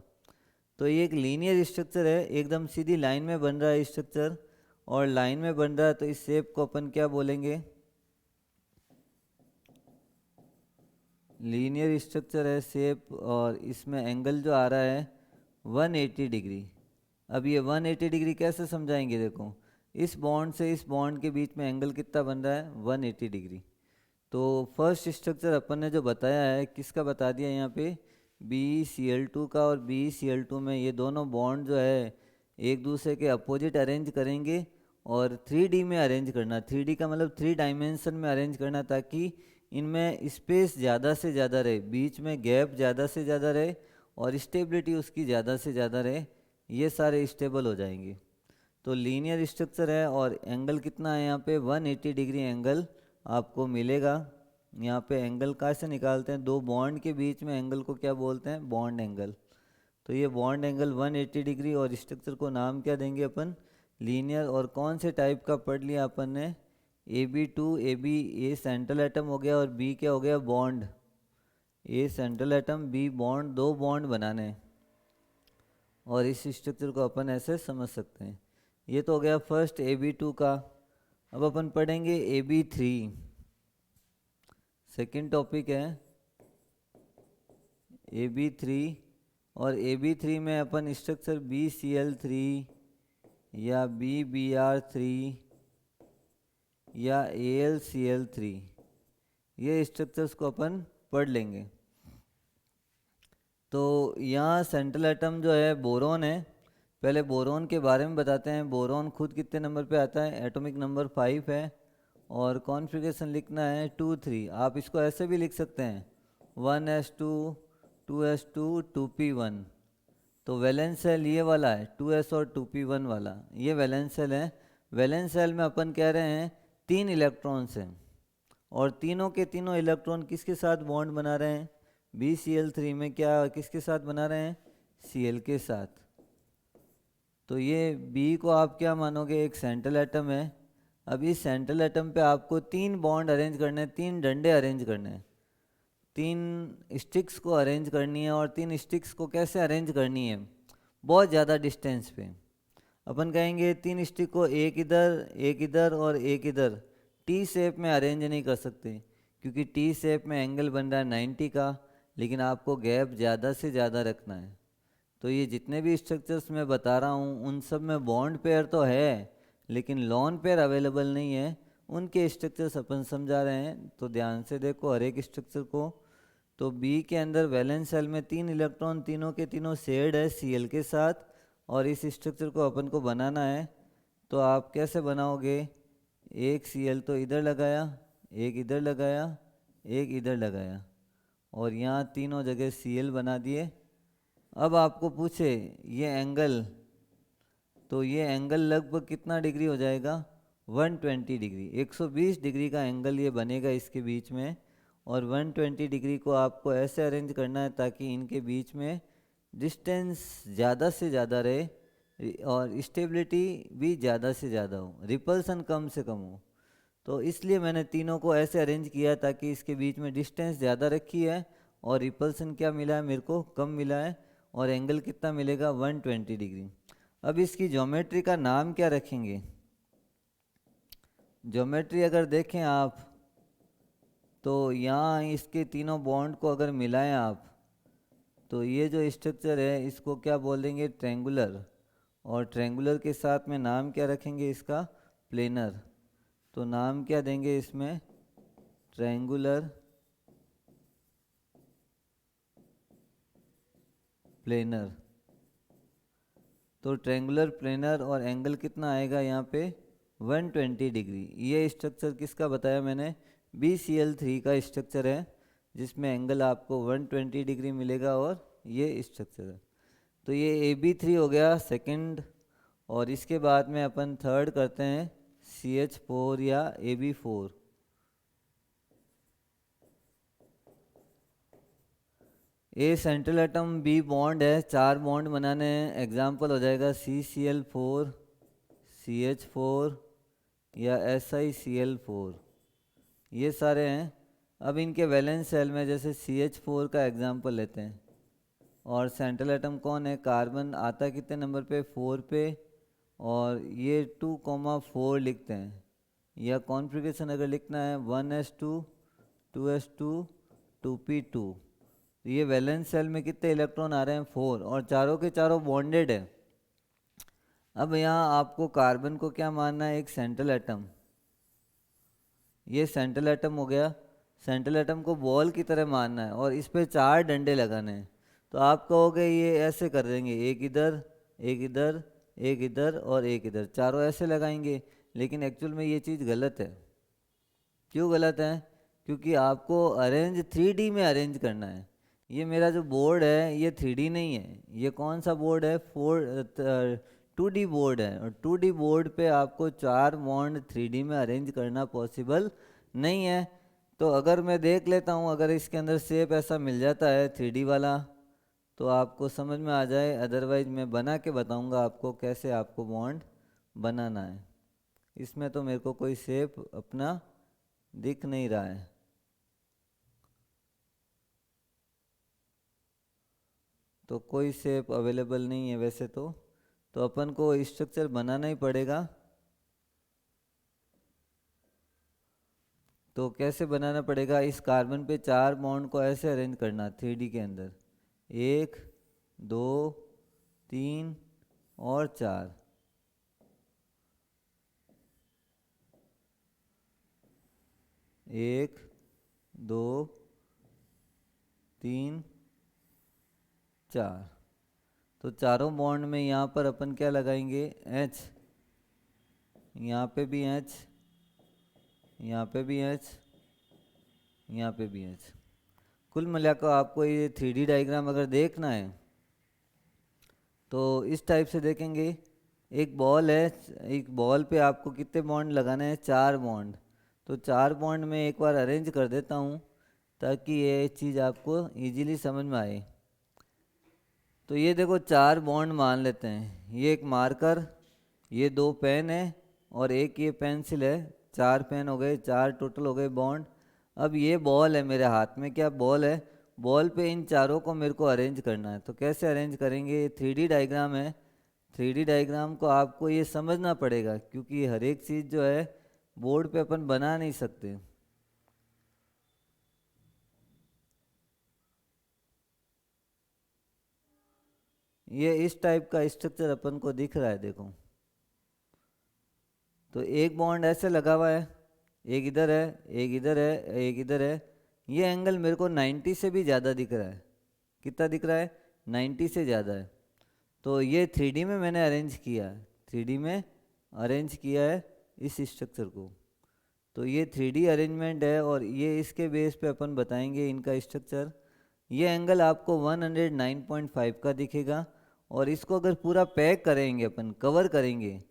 तो ये एक लीनियर स्ट्रक्चर है, एकदम सीधी लाइन में बन रहा है स्ट्रक्चर, और लाइन में बन रहा है तो इस शेप को अपन क्या बोलेंगे, लीनियर स्ट्रक्चर है शेप। और इसमें एंगल जो आ रहा है 180 डिग्री। अब ये 180 डिग्री कैसे समझाएंगे, देखो इस बॉन्ड से इस बॉन्ड के बीच में एंगल कितना बन रहा है, 180 डिग्री। तो फर्स्ट स्ट्रक्चर अपन ने जो बताया है, किसका बता दिया यहाँ पे, BeCl2 का। और BeCl2 में ये दोनों बॉन्ड जो है एक दूसरे के अपोजिट अरेंज करेंगे और 3D में अरेंज करना। 3D का मतलब 3 डायमेंशन में अरेंज करना, ताकि इनमें स्पेस ज़्यादा से ज़्यादा रहे, बीच में गैप ज़्यादा से ज़्यादा रहे और स्टेबिलिटी उसकी ज़्यादा से ज़्यादा रहे, ये सारे स्टेबल हो जाएंगे। तो लीनियर स्ट्रक्चर है और एंगल कितना है यहाँ पे, 180 डिग्री एंगल आपको मिलेगा। यहाँ पे एंगल कैसे निकालते हैं, 2 बॉन्ड के बीच में एंगल को क्या बोलते हैं, बॉन्ड एंगल। तो ये बॉन्ड एंगल 180 डिग्री, और स्ट्रक्चर को नाम क्या देंगे अपन, लीनियर। और कौन से टाइप का पढ़ लिया अपन ने, AB2। AB ए सेंट्रल एटम हो गया और B क्या हो गया, bond. A central atom, B bond, 2 bond बनाने हैं। और इस स्ट्रक्चर को अपन ऐसे समझ सकते हैं। ये तो हो गया फर्स्ट AB2 का। अब अपन पढ़ेंगे AB3। सेकंड टॉपिक है AB3। और AB3 में अपन स्ट्रक्चर BCl3 या BBr3 या AlCl3, ये स्ट्रक्चर्स को अपन पढ़ लेंगे। तो यहाँ सेंट्रल एटम जो है बोरोन है। पहले बोरोन के बारे में बताते हैं। बोरोन खुद कितने नंबर पे आता है? एटॉमिक नंबर 5 है। और कॉन्फ़िगरेशन लिखना है 2 3। आप इसको ऐसे भी लिख सकते हैं 1s2 2s2 2p1। तो वैलेंस सेल ये वाला है 2s और 2p1 वाला, ये वैलेंस सेल है। वैलेंस सेल में अपन कह रहे हैं 3 इलेक्ट्रॉन्स हैं, और तीनों के तीनों इलेक्ट्रॉन किसके साथ बॉन्ड बना रहे हैं? BCl3 में क्या किसके साथ बना रहे हैं? Cl के साथ। तो ये B को आप क्या मानोगे? एक सेंट्रल एटम है। अब इस सेंट्रल एटम पे आपको 3 बॉन्ड अरेंज करने हैं, 3 डंडे अरेंज करने हैं, 3 स्टिक्स को अरेंज करनी है। और 3 स्टिक्स को कैसे अरेंज करनी है? बहुत ज़्यादा डिस्टेंस पे। अपन कहेंगे 3 स्टिक को एक इधर और एक इधर टी शेप में अरेंज नहीं कर सकते, क्योंकि टी शेप में एंगल बन रहा है 90 का, लेकिन आपको गैप ज़्यादा से ज़्यादा रखना है। तो ये जितने भी स्ट्रक्चर्स मैं बता रहा हूँ उन सब में बॉन्ड पेयर तो है, लेकिन लॉन पेयर अवेलेबल नहीं है। उनके स्ट्रक्चर्स अपन समझा रहे हैं, तो ध्यान से देखो हर एक स्ट्रक्चर को। तो बी के अंदर वैलेंस सेल में 3 इलेक्ट्रॉन तीनों के तीनों शेयर्ड है Cl के साथ, और इस स्ट्रक्चर को अपन को बनाना है। तो आप कैसे बनाओगे? एक Cl तो इधर लगाया, एक इधर लगाया, एक इधर लगाया, और यहाँ तीनों जगह Cl बना दिए। अब आपको पूछे ये एंगल, तो ये एंगल लगभग कितना डिग्री हो जाएगा? 120 डिग्री, 120 डिग्री का एंगल ये बनेगा इसके बीच में। और 120 डिग्री को आपको ऐसे अरेंज करना है ताकि इनके बीच में डिस्टेंस ज़्यादा से ज़्यादा रहे और स्टेबिलिटी भी ज़्यादा से ज़्यादा हो, रिपल्सन कम से कम हो। तो इसलिए मैंने तीनों को ऐसे अरेंज किया ताकि इसके बीच में डिस्टेंस ज़्यादा रखी है और रिपल्सन क्या मिला है मेरे को? कम मिला है। और एंगल कितना मिलेगा? 120 डिग्री। अब इसकी ज्योमेट्री का नाम क्या रखेंगे? ज्योमेट्री अगर देखें आप, तो यहाँ इसके तीनों बॉन्ड को अगर मिलाएं आप, तो ये जो स्ट्रक्चर है इसको क्या बोलेंगे? ट्रेंगुलर। और ट्रेंगुलर के साथ में नाम क्या रखेंगे इसका? प्लेनर। तो नाम क्या देंगे इसमें? Triangular planar. तो ट्रेंगुलर प्लेनर, और एंगल कितना आएगा यहाँ पे? 120 डिग्री। ये स्ट्रक्चर किसका बताया मैंने? BCl3 का स्ट्रक्चर है, जिसमें एंगल आपको 120 डिग्री मिलेगा। और ये स्ट्रक्चर है। तो ये AB3 हो गया सेकंड। और इसके बाद में अपन थर्ड करते हैं CH4 या AB4। ए सेंट्रल एटम, बी बॉन्ड है, 4 बॉन्ड बनाने हैं। एग्जाम्पल हो जाएगा CCl4, CH4 या SiCl4, ये सारे हैं। अब इनके वैलेंस सेल में जैसे CH4 का एग्जाम्पल लेते हैं, और सेंट्रल एटम कौन है? कार्बन आता है कितने नंबर पे? 4 पे। और ये 2,4 लिखते हैं, या कॉन्फ़िगरेशन अगर लिखना है 1s2 2s2 2p2। ये वैलेंस सेल में कितने इलेक्ट्रॉन आ रहे हैं? 4, और चारों के चारों बॉन्डेड है। अब यहाँ आपको कार्बन को क्या मानना है? एक सेंट्रल एटम। ये सेंट्रल एटम हो गया। सेंट्रल एटम को बॉल की तरह मानना है और इस पे 4 डंडे लगाने हैं। तो आप कहोगे ये ऐसे कर देंगे, एक इधर, एक इधर, एक इधर और एक इधर, चारों ऐसे लगाएंगे। लेकिन एक्चुअल में ये चीज़ गलत है। क्यों गलत है? क्योंकि आपको अरेंज 3D में अरेंज करना है। ये मेरा जो बोर्ड है ये 3D नहीं है। ये कौन सा बोर्ड है? 2D बोर्ड है। और 2D बोर्ड पे आपको 4 बॉन्ड 3D में अरेंज करना पॉसिबल नहीं है। तो अगर मैं देख लेता हूँ, अगर इसके अंदर शेप ऐसा मिल जाता है 3D वाला, तो आपको समझ में आ जाए। अदरवाइज मैं बना के बताऊँगा आपको कैसे आपको बॉन्ड बनाना है। इसमें तो मेरे को कोई शेप अपना दिख नहीं रहा है। तो कोई शेप अवेलेबल नहीं है वैसे तो अपन को स्ट्रक्चर बनाना ही पड़ेगा। तो कैसे बनाना पड़ेगा? इस कार्बन पे 4 बॉन्ड को ऐसे अरेंज करना 3D के अंदर, 1 2 3 और 4। 1 2 3 4। तो चारों बॉन्ड में यहाँ पर अपन क्या लगाएंगे, एच, यहाँ पे भी एच, यहाँ पे भी एच, यहाँ पे भी एच। कुल मिलाकर आपको ये 3D डायग्राम अगर देखना है तो इस टाइप से देखेंगे। एक बॉल है, एक बॉल पे आपको कितने बॉन्ड लगाने हैं, 4 बॉन्ड। तो 4 बॉन्ड में एक बार अरेंज कर देता हूँ ताकि ये चीज़ आपको इजीली समझ में आए। तो ये देखो 4 बॉन्ड मान लेते हैं, ये एक मार्कर, ये 2 पेन है और एक ये पेंसिल है। 4 पेन हो गए, 4 टोटल हो गए बॉन्ड। अब ये बॉल है मेरे हाथ में, क्या बॉल है, बॉल पे इन चारों को मेरे को अरेंज करना है। तो कैसे अरेंज करेंगे, ये 3D डायग्राम है। 3D डायग्राम को आपको ये समझना पड़ेगा क्योंकि हर एक चीज़ जो है बोर्ड पे अपन बना नहीं सकते। ये इस टाइप का स्ट्रक्चर अपन को दिख रहा है, देखो। तो एक बॉन्ड ऐसे लगा हुआ है, एक इधर है, एक इधर है, एक इधर है। ये एंगल मेरे को 90 से भी ज़्यादा दिख रहा है। कितना दिख रहा है, 90 से ज़्यादा है। तो ये 3D में मैंने अरेंज किया है, 3D में अरेंज किया है इस स्ट्रक्चर को। तो ये 3D अरेंजमेंट है और ये इसके बेस पे अपन बताएंगे इनका स्ट्रक्चर। ये एंगल आपको 109.5 का दिखेगा और इसको अगर पूरा पैक करेंगे, अपन कवर करेंगे,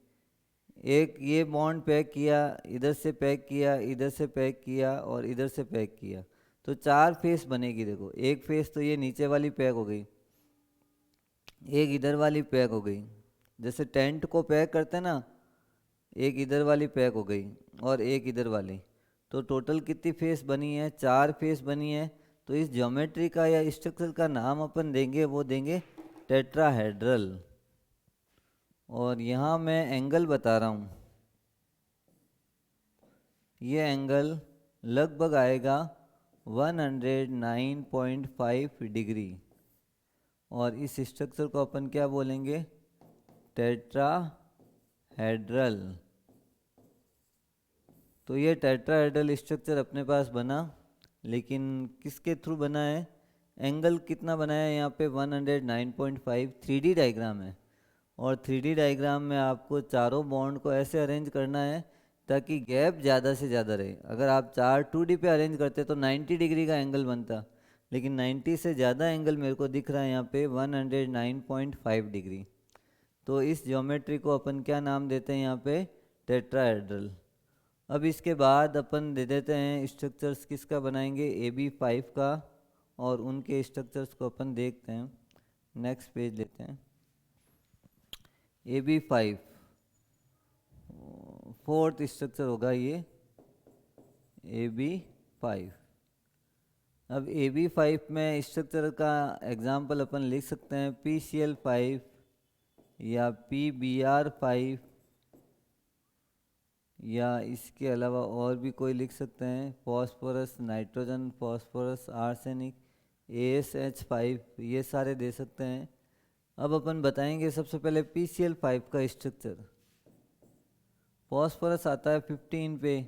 एक ये बॉन्ड पैक किया, इधर से पैक किया, इधर से पैक किया और इधर से पैक किया, तो 4 फेस बनेगी। देखो एक फेस तो ये नीचे वाली पैक हो गई, एक इधर वाली पैक हो गई, जैसे टेंट को पैक करते हैं ना, एक इधर वाली पैक हो गई और एक इधर वाली। तो टोटल कितनी फेस बनी है, 4 फेस बनी है। तो इस ज्योमेट्री का या स्ट्रक्चर का नाम अपन देंगे, वो देंगे टेट्राहेड्रल। और यहाँ मैं एंगल बता रहा हूँ, ये एंगल लगभग आएगा 109.5 डिग्री। और इस स्ट्रक्चर को अपन क्या बोलेंगे, टेट्राहेड्रल। तो ये टेट्राहेड्रल स्ट्रक्चर अपने पास बना, लेकिन किसके थ्रू बना है, एंगल कितना बनाया है यहाँ पे 109.5। 3D डायग्राम है और 3D डायग्राम में आपको चारों बॉन्ड को ऐसे अरेंज करना है ताकि गैप ज़्यादा से ज़्यादा रहे। अगर आप 4 2D पे अरेंज करते तो 90 डिग्री का एंगल बनता, लेकिन 90 से ज़्यादा एंगल मेरे को दिख रहा है यहाँ पे 109.5 डिग्री। तो इस ज्योमेट्री को अपन क्या नाम देते हैं यहाँ पे, टेट्राहेड्रल। अब इसके बाद अपन दे देते हैं स्ट्रक्चर्स किसका बनाएंगे, AB5 का, और उनके स्ट्रक्चर्स को अपन देखते हैं। नेक्स्ट पेज लेते हैं। AB5 फोर्थ स्ट्रक्चर होगा ये, AB5। अब AB5 में स्ट्रक्चर का एग्जाम्पल अपन लिख सकते हैं PCl5 या PBr5, या इसके अलावा और भी कोई लिख सकते हैं, phosphorus, nitrogen, phosphorus, arsenic, ASH5, ये सारे दे सकते हैं। अब अपन बताएंगे सबसे पहले PCl5 का स्ट्रक्चर। फॉस्फोरस आता है 15 पे,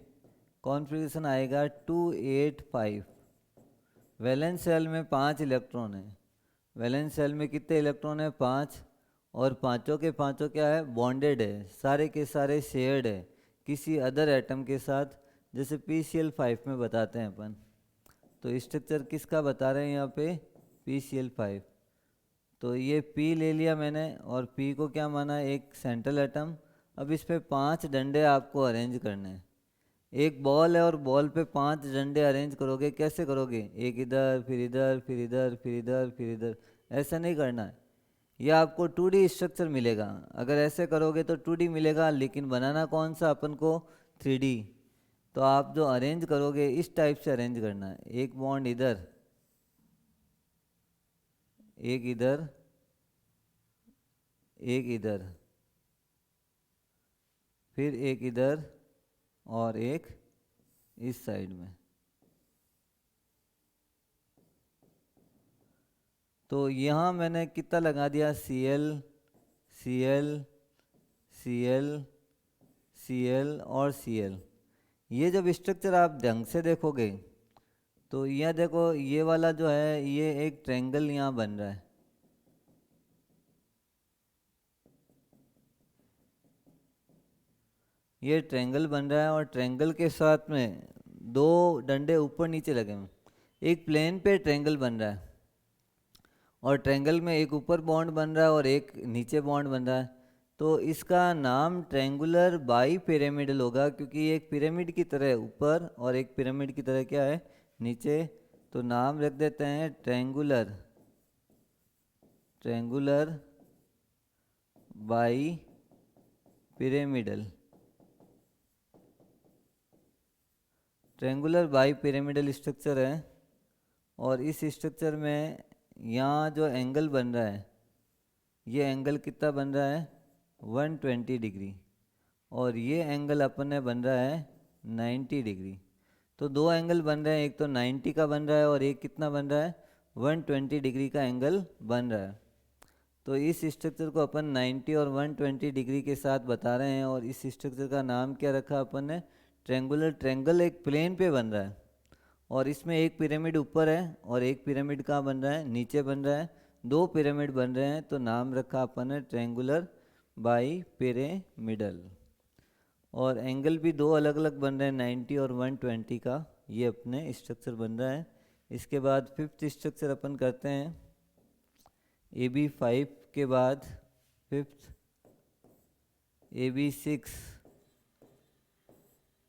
कॉन्फ़िगरेशन आएगा 285। वैलेंस शेल में 5 इलेक्ट्रॉन है। वैलेंस शेल में कितने इलेक्ट्रॉन है, 5। और पांचों के पांचों क्या है, बॉन्डेड है, सारे के सारे शेयर्ड है किसी अदर एटम के साथ, जैसे PCl5 में बताते हैं अपन। तो स्ट्रक्चर किसका बता रहे हैं यहाँ पे, PCl5। तो ये P ले लिया मैंने और P को क्या माना, एक सेंट्रल एटम। अब इस पे 5 डंडे आपको अरेंज करने हैं। एक बॉल है और बॉल पे 5 डंडे अरेंज करोगे, कैसे करोगे, एक इधर, फिर इधर, फिर इधर, फिर इधर, फिर इधर, ऐसा नहीं करना है। यह आपको 2D स्ट्रक्चर मिलेगा। अगर ऐसे करोगे तो 2D मिलेगा, लेकिन बनाना कौन सा अपन को, 3D। तो आप जो अरेंज करोगे इस टाइप से अरेंज करना है, एक बॉन्ड इधर, एक इधर, एक इधर, फिर एक इधर और एक इस साइड में। तो यहाँ मैंने कितना लगा दिया, Cl, Cl, Cl, Cl और Cl। ये जब स्ट्रक्चर आप ढंग से देखोगे तो यह देखो, ये वाला जो है ये एक ट्रायंगल यहाँ बन रहा है। ये ट्रायंगल बन रहा है और ट्रायंगल के साथ में दो डंडे ऊपर नीचे लगे हुए, एक प्लेन पे ट्रायंगल बन रहा है और ट्रायंगल में एक ऊपर बॉन्ड बन रहा है और एक नीचे बॉन्ड बन रहा है। तो इसका नाम ट्रायंगुलर बाई पिरामिडल होगा, क्योंकि ये एक पिरामिड की तरह है ऊपर और एक पिरामिड की तरह क्या है नीचे। तो नाम रख देते हैं triangular, triangular bi pyramidal, triangular bi pyramidal structure है। और इस स्ट्रक्चर में यहाँ जो एंगल बन रहा है, ये एंगल कितना बन रहा है 120 डिग्री, और ये एंगल अपन ने बन रहा है 90 डिग्री। तो दो एंगल बन रहे हैं, एक तो 90 का बन रहा है और एक कितना बन रहा है 120 डिग्री का एंगल बन रहा है। तो इस स्ट्रक्चर को अपन 90 और 120 डिग्री के साथ बता रहे हैं और इस स्ट्रक्चर का नाम क्या रखा अपन ने ट्रायंगुलर। ट्रायंगल एक प्लेन पे बन रहा है और इसमें एक पिरामिड ऊपर है और एक पिरामिड कहाँ बन रहा है नीचे बन रहा है, दो पिरामिड बन रहे हैं। तो नाम रखा अपन ने ट्रायंगुलर बाई पिरामिडल। और एंगल भी दो अलग अलग बन रहे हैं 90 और 120 का, ये अपने स्ट्रक्चर बन रहा है। इसके बाद फिफ्थ स्ट्रक्चर अपन करते हैं AB5 के बाद फिफ्थ AB6,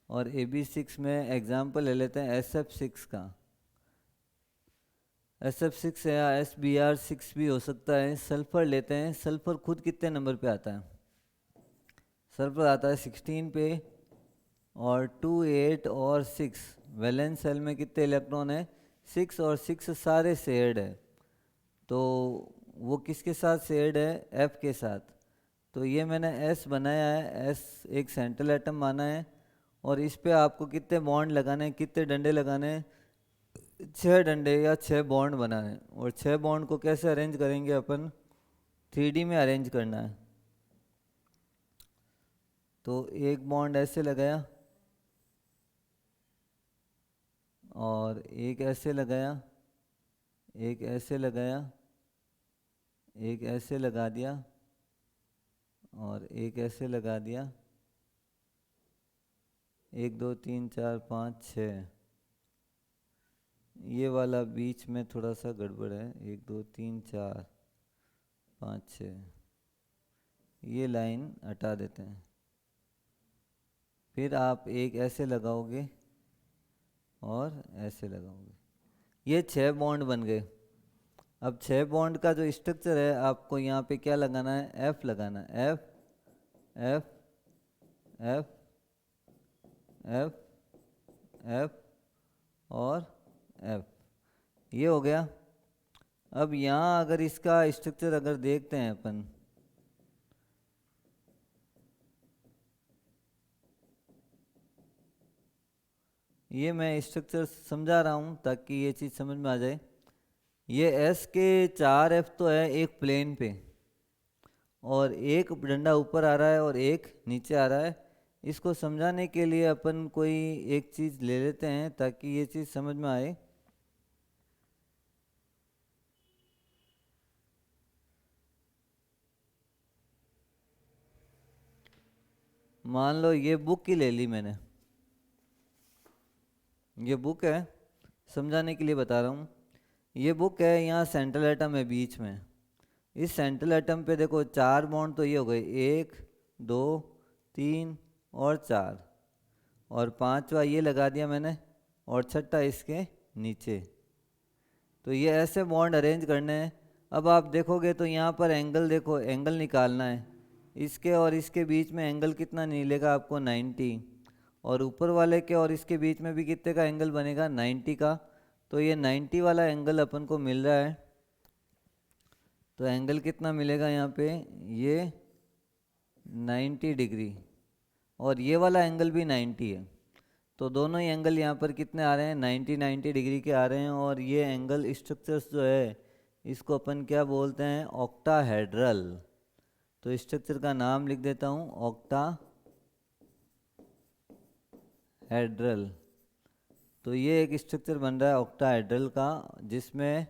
और AB6 में एग्जाम्पल ले लेते हैं SF6 का। SF6 या SBR6 भी हो सकता है। सल्फर लेते हैं, सल्फर खुद कितने नंबर पे आता है, सल्फर आता है 16 पे, और 2 8 और 6 वैलेंस सेल में कितने इलेक्ट्रॉन है 6, और 6 सारे शेयर्ड है। तो वो किसके साथ शेयर्ड है F के साथ। तो ये मैंने S बनाया है, S एक सेंट्रल एटम माना है और इस पे आपको कितने बॉन्ड लगाने हैं, कितने डंडे लगाने हैं 6 डंडे या 6 बॉन्ड बनाने हैं। और 6 बॉन्ड को कैसे अरेंज करेंगे अपन 3D में अरेंज करना है। तो एक बॉन्ड ऐसे लगाया और एक ऐसे लगाया, एक ऐसे लगाया, एक ऐसे लगा दिया और एक ऐसे लगा दिया, 1 2 3 4 5 6। ये वाला बीच में थोड़ा सा गड़बड़ है, 1 2 3 4 5 6, ये लाइन हटा देते हैं। फिर आप एक ऐसे लगाओगे और ऐसे लगाओगे, ये 6 बॉन्ड बन गए। अब 6 बॉन्ड का जो स्ट्रक्चर है आपको यहाँ पे क्या लगाना है F लगाना है, F F F F F और F, ये हो गया। अब यहाँ अगर इसका स्ट्रक्चर अगर देखते हैं अपन, ये मैं स्ट्रक्चर समझा रहा हूँ ताकि ये चीज़ समझ में आ जाए। ये S के 4 F तो है एक प्लेन पे, और एक डंडा ऊपर आ रहा है और एक नीचे आ रहा है। इसको समझाने के लिए अपन कोई एक चीज़ ले लेते हैं ताकि ये चीज़ समझ में आए। मान लो ये बुक ही ले ली मैंने, ये बुक है, समझाने के लिए बता रहा हूँ। ये बुक है, यहाँ सेंट्रल एटम है बीच में। इस सेंट्रल एटम पे देखो 4 बॉन्ड तो ये हो गए 1 2 3 और 4, और 5वां ये लगा दिया मैंने और 6ठा इसके नीचे। तो ये ऐसे बॉन्ड अरेंज करने हैं। अब आप देखोगे तो यहाँ पर एंगल देखो, एंगल निकालना है इसके और इसके बीच में। एंगल कितना मिलेगा आपको 90, और ऊपर वाले के और इसके बीच में भी कितने का एंगल बनेगा 90 का। तो ये 90 वाला एंगल अपन को मिल रहा है। तो एंगल कितना मिलेगा यहाँ पे, ये 90 डिग्री, और ये वाला एंगल भी 90 है। तो दोनों ही एंगल यहाँ पर कितने आ रहे हैं 90 डिग्री के आ रहे हैं। और ये एंगल स्ट्रक्चर्स जो है इसको अपन क्या बोलते हैं ऑक्टाहेड्रल। तो स्ट्रक्चर का नाम लिख देता हूँ ऑक्टाहेड्रल। तो ये एक स्ट्रक्चर बन रहा है ऑक्टाहेड्रल का, जिसमें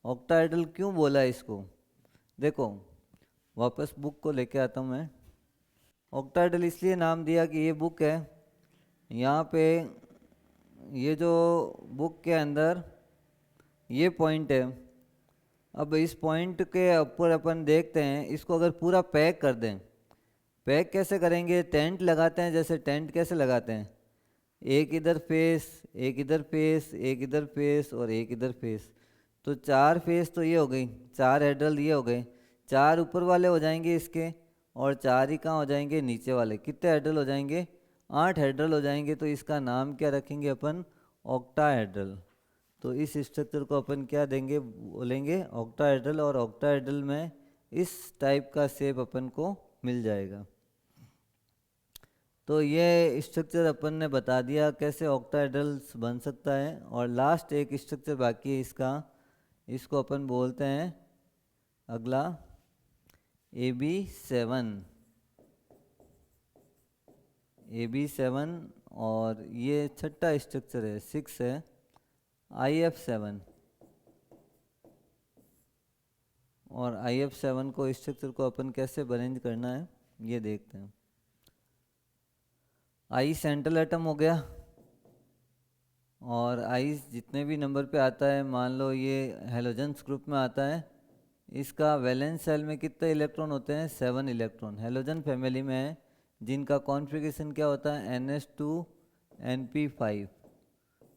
ऑक्टाहेड्रल क्यों बोला है इसको, देखो वापस बुक को लेके आता हूँ मैं। ऑक्टाहेड्रल इसलिए नाम दिया कि ये बुक है, यहाँ पे ये जो बुक के अंदर ये पॉइंट है। अब इस पॉइंट के ऊपर अपन देखते हैं, इसको अगर पूरा पैक कर दें, पैक कैसे करेंगे, टेंट लगाते हैं, जैसे टेंट कैसे लगाते हैं, एक इधर फेस, एक इधर फेस, एक इधर फेस और एक इधर फेस। तो 4 फेस तो ये हो गई, 4 हेड्रल ये हो गए, 4 ऊपर वाले हो जाएंगे इसके और 4 ही कहाँ हो जाएंगे, नीचे वाले। कितने हेड्रल हो जाएंगे, 8 हेड्रल हो जाएंगे। तो इसका नाम क्या रखेंगे अपन, ऑक्टाहेड्रल। तो इस स्ट्रक्चर को अपन क्या देंगे, बोलेंगे ऑक्टाहेड्रल। और ऑक्टाहेड्रल में इस टाइप का शेप अपन को मिल जाएगा। तो ये स्ट्रक्चर अपन ने बता दिया कैसे ऑक्टाहेड्रल बन सकता है। और लास्ट एक स्ट्रक्चर बाकी है इसका, इसको अपन बोलते हैं अगला AB7। AB7 और ये छठा स्ट्रक्चर है, 6 है, IF7। और IF7 को स्ट्रक्चर को अपन कैसे अरेंज करना है ये देखते हैं। आई सेंट्रल एटम हो गया, और आई जितने भी नंबर पे आता है, मान लो ये हेलोजेंस ग्रुप में आता है, इसका वैलेंस सेल में कितने इलेक्ट्रॉन होते हैं, 7 इलेक्ट्रॉन। हेलोजन फैमिली में है जिनका कॉन्फ़िगरेशन क्या होता है, NH2 NP5।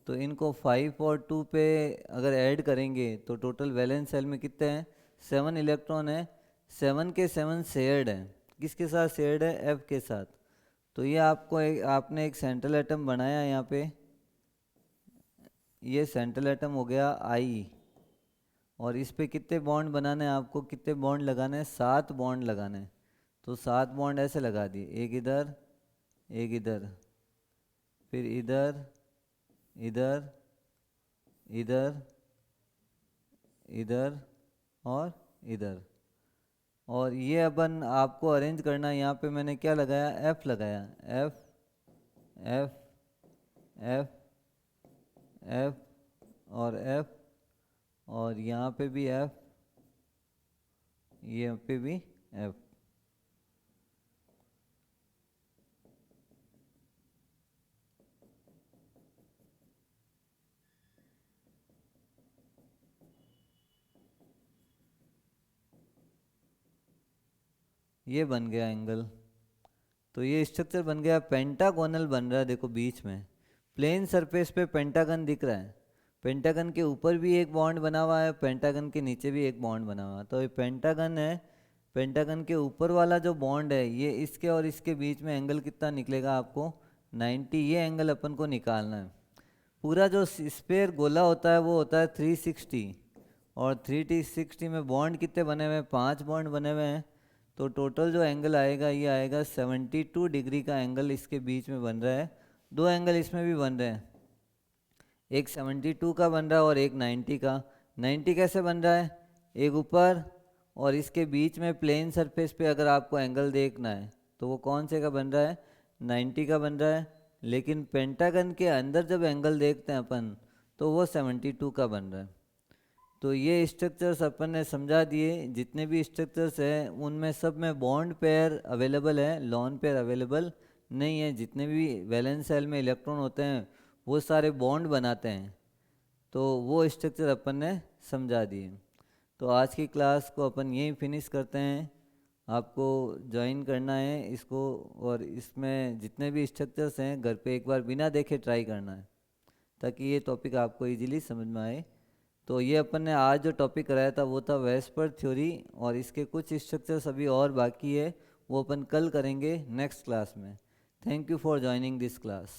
तो इनको 5 और 2 पे अगर ऐड करेंगे तो टोटल वैलेंस सेल में कितने हैं, 7 इलेक्ट्रॉन है। 7 के 7 शेयर्ड हैं, किसके साथ शेयर्ड है, F के साथ। तो ये आपने एक सेंट्रल एटम बनाया यहाँ पे, ये सेंट्रल एटम हो गया I। और इस पे कितने बॉन्ड बनाने हैं आपको, कितने बॉन्ड लगाने हैं, 7 बॉन्ड लगाने हैं। तो 7 बॉन्ड ऐसे लगा दिए, एक इधर, एक इधर, फिर इधर, इधर, इधर, इधर और इधर। और ये अपन आपको अरेंज करना है। यहाँ पे मैंने क्या लगाया, F लगाया, F F F F और F, और यहाँ पे भी F, यहाँ पे भी F। ये बन गया एंगल। तो ये स्ट्रक्चर बन गया, पेंटागोनल बन रहा है। देखो बीच में प्लेन सरफेस पे पेंटागन दिख रहा है, पेंटागन के ऊपर भी एक बॉन्ड बना हुआ है, पेंटागन के नीचे भी एक बॉन्ड बना हुआ है। तो ये पेंटागन है, पेंटागन के ऊपर वाला जो बॉन्ड है, ये इसके और इसके बीच में एंगल कितना निकलेगा आपको, 90। ये एंगल अपन को निकालना है। पूरा जो स्फेयर गोला होता है वो होता है 360, और 360 में बॉन्ड कितने बने हुए हैं, 5 बॉन्ड बने हुए हैं। तो टोटल जो एंगल आएगा ये आएगा 72 डिग्री का एंगल इसके बीच में बन रहा है। 2 एंगल इसमें भी बन रहे हैं, एक 72 का बन रहा है और एक 90 का। 90 कैसे बन रहा है, एक ऊपर और इसके बीच में प्लेन सरफेस पे अगर आपको एंगल देखना है तो वो कौन से का बन रहा है, 90 का बन रहा है। लेकिन पेंटागन के अंदर जब एंगल देखते हैं अपन तो वो 72 का बन रहा है। तो ये स्ट्रक्चर्स अपन ने समझा दिए। जितने भी स्ट्रक्चर्स हैं उनमें सब में बॉन्ड पेयर अवेलेबल है, लॉन पेयर अवेलेबल नहीं है। जितने भी वैलेंस सेल में इलेक्ट्रॉन होते हैं वो सारे बॉन्ड बनाते हैं। तो वो स्ट्रक्चर अपन ने समझा दिए। तो आज की क्लास को अपन यहीं फिनिश करते हैं। आपको ज्वाइन करना है इसको, और इसमें जितने भी स्ट्रक्चर्स हैं घर पे एक बार बिना देखे ट्राई करना है, ताकि ये टॉपिक आपको इजीली समझ में आए। तो ये अपन ने आज जो टॉपिक कराया था वो था वेस्पर थ्योरी, और इसके कुछ स्ट्रक्चर्स अभी और बाकी है, वो अपन कल करेंगे नेक्स्ट क्लास में। Thank you for joining this class.